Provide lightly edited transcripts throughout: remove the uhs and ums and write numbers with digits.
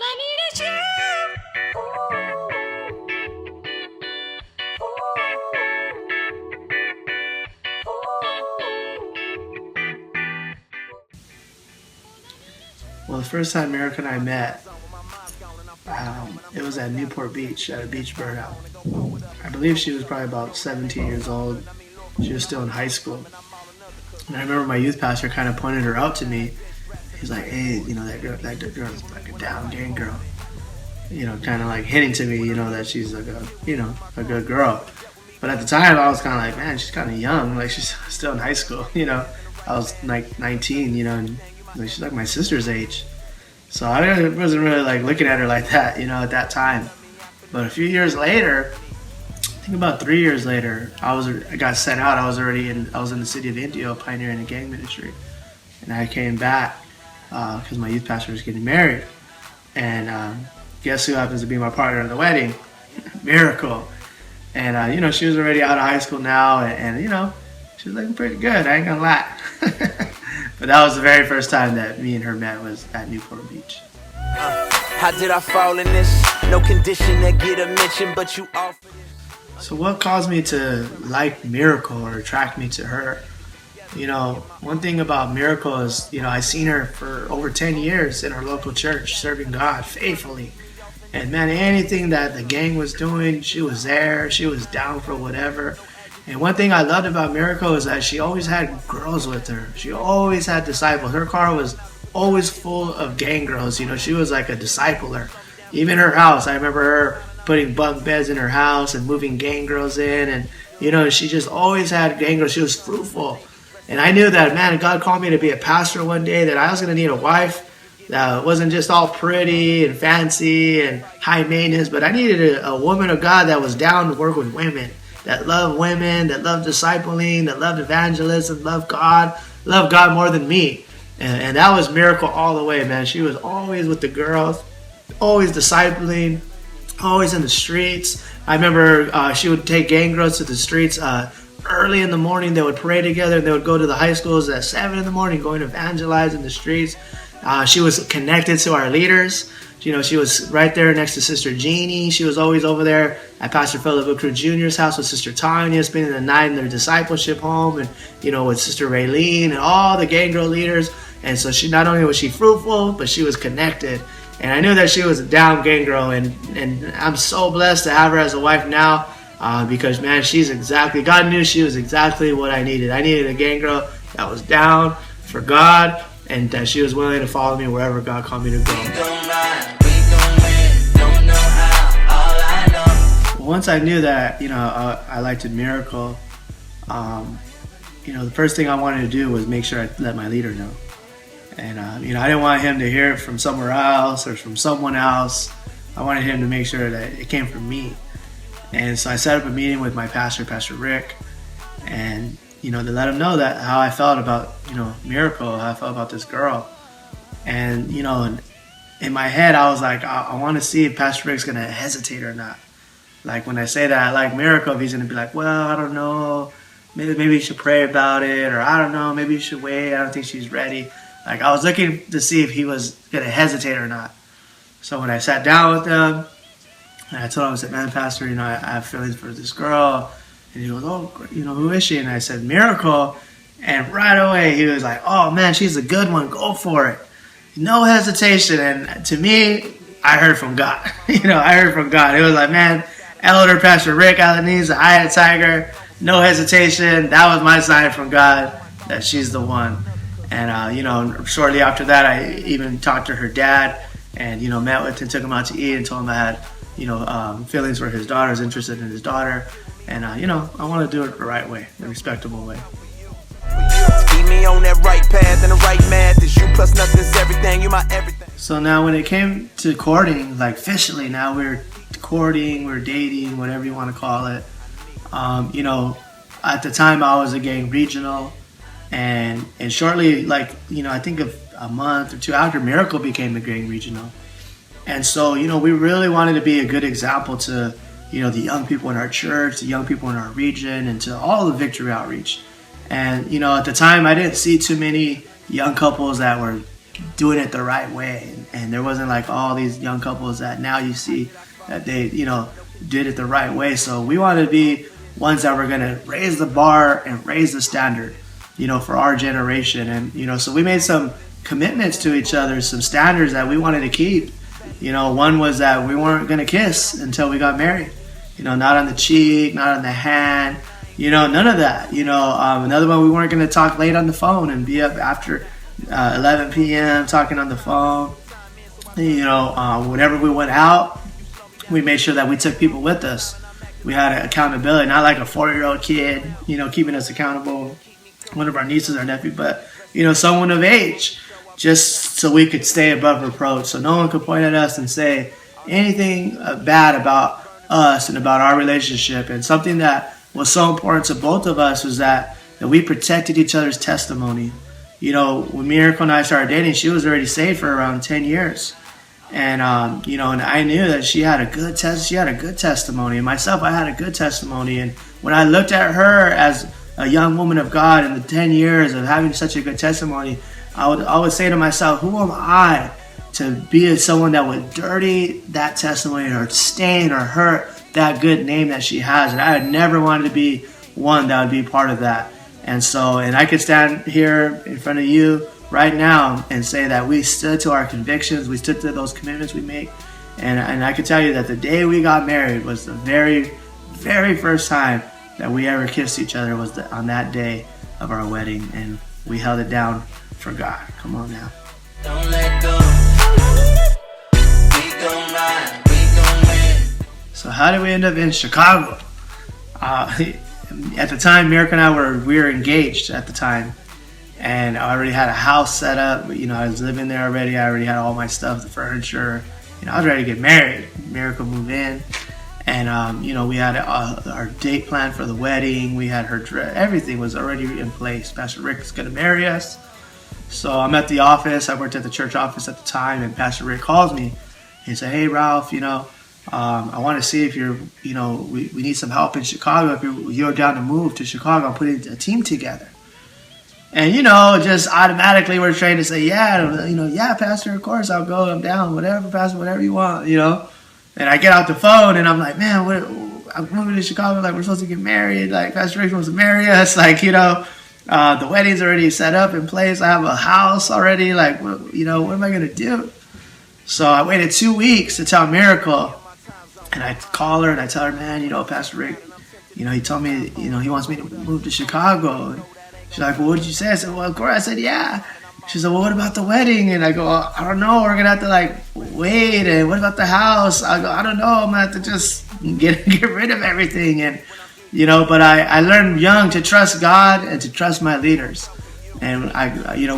I need is you. Well, the first time Miracle and I met, it was at Newport Beach at a beach burnout. I believe she was probably about 17 years old. She was still in high school. And I remember my youth pastor kind of pointed her out to me. He's like, hey, that girl's like a down gang girl. Kind of like hinting to me, that she's like a good girl. But at the time, I was kind of like, man, she's kind of young. Like, she's still in high school, I was like 19, and like, she's like my sister's age. So I wasn't really like looking at her like that, at that time. But a few years later, I think about 3 years later, I got sent out. I was in the city of Indio pioneering a gang ministry. And I came back because my youth pastor was getting married. And guess who happens to be my partner in the wedding? Miracle. And, she was already out of high school now. And she was looking pretty good. I ain't gonna lie. But that was the very first time that me and her met, was at Newport Beach. How did I fall in this? No condition to get a mention, but you offer this. So what caused me to like Miracle or attract me to her? One thing about Miracle is, I seen her for over 10 years in our local church, serving God faithfully. And man, anything that the gang was doing, she was there. She was down for whatever. And one thing I loved about Miracle is that she always had girls with her. She always had disciples. Her car was always full of gang girls. She was like a discipler. Even her house, I remember her putting bunk beds in her house and moving gang girls in. And, she just always had gang girls. She was fruitful. And I knew that, man, God called me to be a pastor one day, that I was going to need a wife that wasn't just all pretty and fancy and high maintenance, but I needed a woman of God that was down to work with women, that loved women, that loved discipling, that loved evangelism, loved God more than me. And that was Miracle all the way, man. She was always with the girls, always discipling, always in the streets. I remember she would take gang girls to the streets early in the morning. They would pray together, and they would go to the high schools at 7 in the morning, going to evangelize in the streets. She was connected to our leaders. She was right there next to Sister Jeannie. She was always over there at Pastor Philip Booker Jr.'s house with Sister Tanya, spending the night in their discipleship home, and with Sister Raylene and all the gang girl leaders. And so she, not only was she fruitful, but she was connected. And I knew that she was a down gang girl, and I'm so blessed to have her as a wife now, because man, God knew she was exactly what I needed. I needed a gang girl that was down for God, and that she was willing to follow me wherever God called me to go. Once I knew that, I liked Miracle, the first thing I wanted to do was make sure I let my leader know. And, I didn't want him to hear it from somewhere else or from someone else. I wanted him to make sure that it came from me. And so I set up a meeting with my pastor, Pastor Rick, and, to let him know that how I felt about, Miracle, how I felt about this girl. And, in my head, I was like, I want to see if Pastor Rick's going to hesitate or not. Like, when I say that I like Miracle, if he's going to be like, well, I don't know, maybe you should pray about it, or I don't know, maybe you should wait, I don't think she's ready. Like, I was looking to see if he was going to hesitate or not. So when I sat down with him, and I told him, I said, man, Pastor, I have feelings for this girl. And he goes, oh, who is she? And I said, Miracle. And right away, he was like, oh, man, she's a good one. Go for it. No hesitation. And to me, I heard from God. I heard from God. It was like, man, Elder Pastor Rick Alanese, the Hyatt Tiger, no hesitation. That was my sign from God that she's the one. And, shortly after that, I even talked to her dad and, met with him, took him out to eat, and told him I had, feelings for his daughter, was interested in his daughter. And, I want to do it the right way, the respectable way. Keep me on that right path and the right math is you plus nothing's everything, you my everything. So now when it came to courting, like officially, now we're courting, we're dating, whatever you want to call it. At the time I was a gang regional. And shortly, I think of a month or two after, Miracle became a gang regional. And so, we really wanted to be a good example to, the young people in our church, the young people in our region, and to all the Victory Outreach. And, at the time, I didn't see too many young couples that were doing it the right way. And there wasn't like all these young couples that now you see that they, did it the right way. So we wanted to be ones that were going to raise the bar and raise the standard, for our generation. And, so we made some commitments to each other, some standards that we wanted to keep. One was that we weren't going to kiss until we got married. Not on the cheek, not on the hand, none of that. Another one, we weren't going to talk late on the phone and be up after 11 p.m. talking on the phone. Whenever we went out, we made sure that we took people with us. We had accountability, not like a 4-year-old kid, keeping us accountable, one of our nieces or nephew, but, someone of age, just so we could stay above reproach. So no one could point at us and say anything bad about us and about our relationship. And something that was so important to both of us was that we protected each other's testimony. When Miracle and I started dating, she was already saved for around 10 years. And, and I knew that she had a good testimony. And myself, I had a good testimony. And when I looked at her as a young woman of God in the 10 years of having such a good testimony, I would say to myself, who am I to be someone that would dirty that testimony or stain or hurt that good name that she has? And I had never wanted to be one that would be part of that. And I could stand here in front of you right now and say that we stood to our convictions, we stood to those commitments we make. And I can tell you that the day we got married was the very, very first time that we ever kissed each other was on that day of our wedding. And we held it down for God. Come on now. Don't let go. We gon' ride, we gon' win. So how did we end up in Chicago? At the time, Miracle and I we were engaged at the time. And I already had a house set up. I was living there already. I already had all my stuff, the furniture. I was ready to get married. Miracle moved in. And, we had our date planned for the wedding. We had her dress. Everything was already in place. Pastor Rick is going to marry us. So I'm at the office. I worked at the church office at the time. And Pastor Rick calls me. He said, hey, Ralph, I want to see if you're, we need some help in Chicago. If you're down to move to Chicago, I'm putting a team together. And, just automatically we're trained to say, yeah, Pastor, of course, I'll go, I'm down, whatever, Pastor, whatever you want, And I get out the phone and I'm like, man, I'm moving to Chicago, like we're supposed to get married, like Pastor Rick wants to marry us, like, the wedding's already set up in place, I have a house already, like, what am I going to do? So I waited 2 weeks to tell Miracle, and I call her and I tell her, man, Pastor Rick, he told me, he wants me to move to Chicago. And she's like, well, what did you say? I said, well, of course. I said, yeah. She said, well, what about the wedding? And I go, I don't know. We're going to have to wait. And what about the house? I go, I don't know. I'm going to have to just get rid of everything. And, but I learned young to trust God and to trust my leaders. And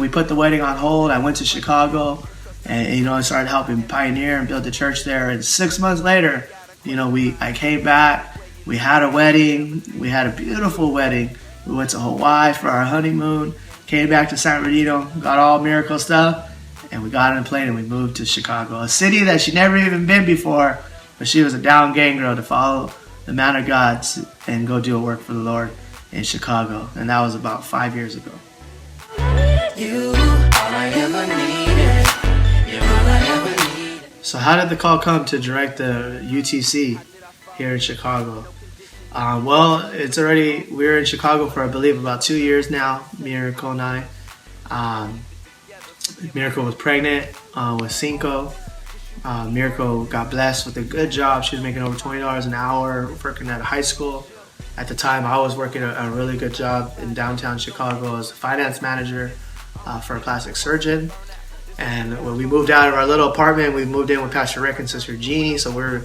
we put the wedding on hold. I went to Chicago and, I started helping pioneer and build the church there. And 6 months later, I came back. We had a wedding. We had a beautiful wedding. We went to Hawaii for our honeymoon, came back to San Bernardino, got all Miracle stuff, and we got on a plane and we moved to Chicago, a city that she'd never even been before, but she was a down gang girl to follow the man of God and go do a work for the Lord in Chicago. And that was about 5 years ago. You, all I ever needed. You're all I ever needed. So how did the call come to direct the UTC here in Chicago? We're in Chicago for, I believe, about 2 years now, Miracle and I. Miracle was pregnant with Cinco. Miracle got blessed with a good job. She was making over $20 an hour working at a high school. At the time, I was working a really good job in downtown Chicago as a finance manager for a plastic surgeon. And when we moved out of our little apartment, we moved in with Pastor Rick and Sister Jeannie. So we're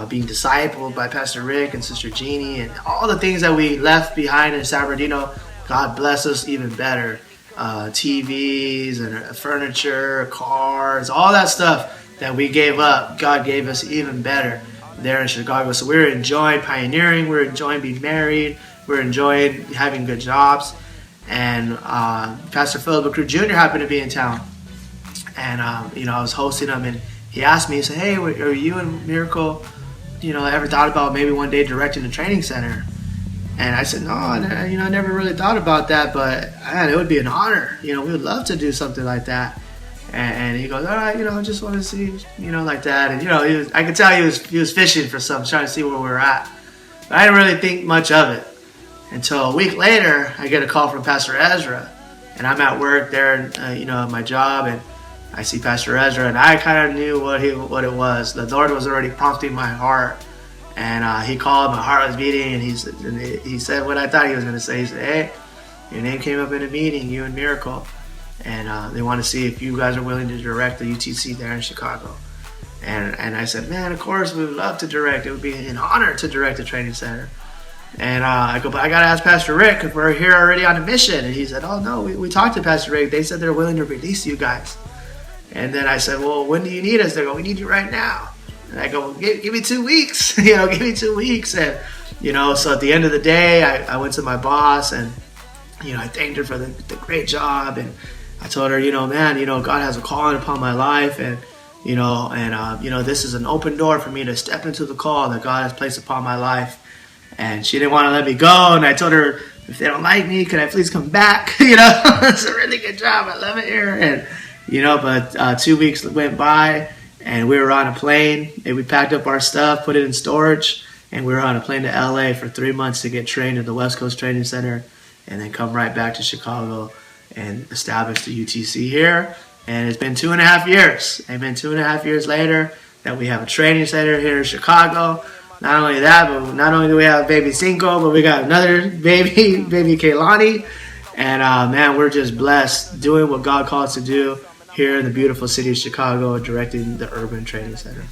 being discipled by Pastor Rick and Sister Jeannie, and all the things that we left behind in San Bernardino, God bless us even better. TVs and furniture, cars, all that stuff that we gave up, God gave us even better there in Chicago. So we're enjoying pioneering, we're enjoying being married, we're enjoying having good jobs. And Pastor Philip McCrew Jr. happened to be in town. And, I was hosting him, and he asked me, he said, hey, are you and Miracle, ever thought about maybe one day directing a training center? And I said, no, I never really thought about that, but man, it would be an honor. We would love to do something like that. And he goes, all right, I just want to see, like that. And, I could tell he was fishing for something, trying to see where we were at. But I didn't really think much of it until a week later. I get a call from Pastor Ezra, and I'm at work there, at my job, and I see Pastor Ezra, and I kind of knew what it was. The Lord was already prompting my heart, and he called. My heart was beating, and he said what I thought he was going to say. He said, hey, your name came up in a meeting, you and Miracle, and they want to see if you guys are willing to direct the UTC there in Chicago. And I said, man, of course, we would love to direct. It would be an honor to direct the training center. And I go, but I got to ask Pastor Rick because we're here already on a mission. And he said, oh, no, we talked to Pastor Rick. They said they're willing to release you guys. And then I said, well, when do you need us? They go, we need you right now. And I go, well, give me 2 weeks. Give me 2 weeks. And, so at the end of the day, I went to my boss and, I thanked her for the great job. And I told her, man, God has a calling upon my life. And, this is an open door for me to step into the call that God has placed upon my life. And she didn't want to let me go. And I told her, if they don't like me, can I please come back? It's a really good job. I love it here. And, but 2 weeks went by and we were on a plane and we packed up our stuff, put it in storage, and we were on a plane to LA for 3 months to get trained at the West Coast Training Center and then come right back to Chicago and establish the UTC here. And it's been 2.5 years. Amen. 2.5 years later that we have a training center here in Chicago. Not only that, but not only do we have baby Cinco, but we got another baby Kaylani. And man, we're just blessed doing what God calls us to do here in the beautiful city of Chicago, directing the Urban Training Center.